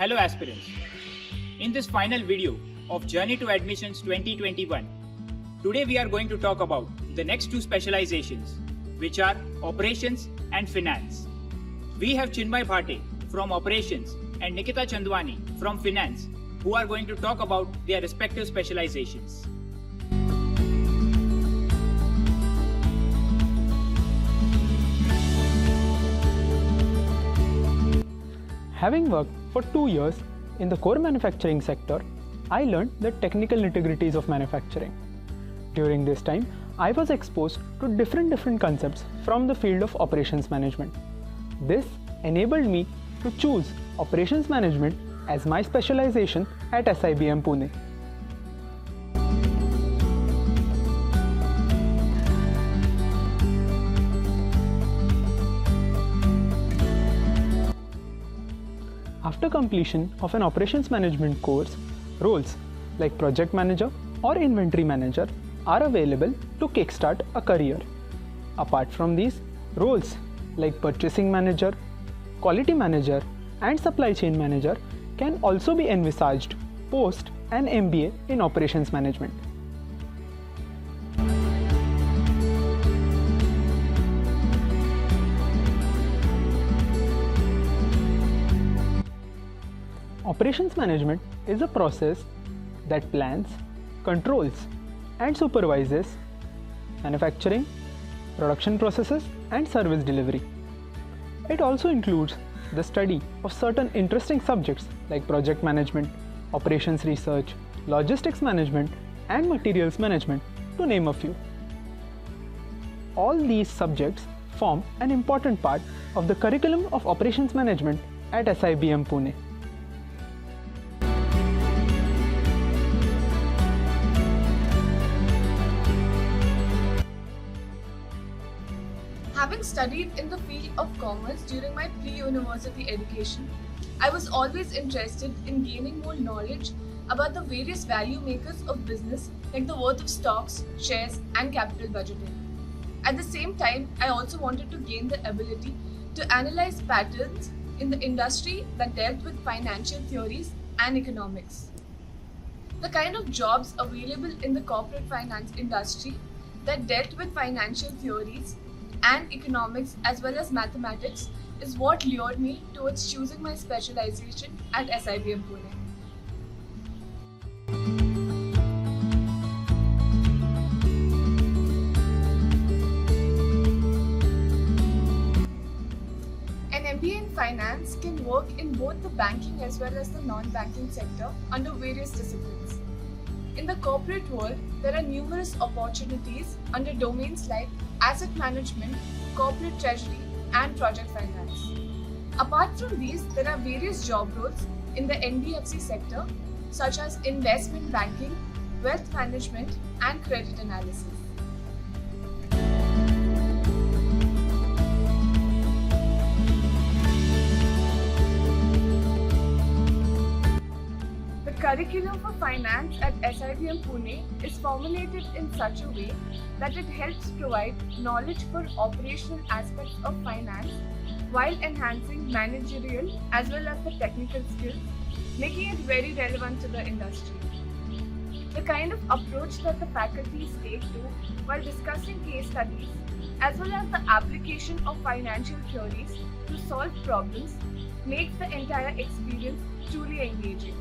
Hello aspirants. In this final video of Journey to Admissions 2021, today we are going to talk about the next two specializations, which are Operations and Finance. We have Chinmay Bhate from Operations and Nikita Chandwani from Finance, who are going to talk about their respective specializations. Having worked for 2 years in the core manufacturing sector, I learned the technical nitty-gritties of manufacturing. During this time, I was exposed to different concepts from the field of operations management. This enabled me to choose operations management as my specialization at SIBM Pune. After completion of an operations management course, roles like project manager or inventory manager are available to kickstart a career. Apart from these, roles like purchasing manager, quality manager, and supply chain manager can also be envisaged post an MBA in operations management. Operations management is a process that plans, controls, and supervises manufacturing, production processes, and service delivery. It also includes the study of certain interesting subjects like project management, operations research, logistics management, and materials management, to name a few. All these subjects form an important part of the curriculum of operations management at SIBM Pune. Having studied in the field of commerce during my pre-university education, I was always interested in gaining more knowledge about the various value makers of business, like the worth of stocks, shares, and capital budgeting. At the same time, I also wanted to gain the ability to analyze patterns in the industry that dealt with financial theories and economics. The kind of jobs available in the corporate finance industry that dealt with financial theories and economics as well as mathematics is what lured me towards choosing my specialization at SIBM Pune. An MBA in finance can work in both the banking as well as the non-banking sector under various disciplines. In the corporate world, there are numerous opportunities under domains like asset management, corporate treasury, and project finance. Apart from these, there are various job roles in the NBFC sector, such as investment banking, wealth management, and credit analysis. The curriculum for finance at SIBM Pune is formulated in such a way that it helps provide knowledge for operational aspects of finance while enhancing managerial as well as the technical skills, making it very relevant to the industry. The kind of approach that the faculties take to while discussing case studies as well as the application of financial theories to solve problems makes the entire experience truly engaging.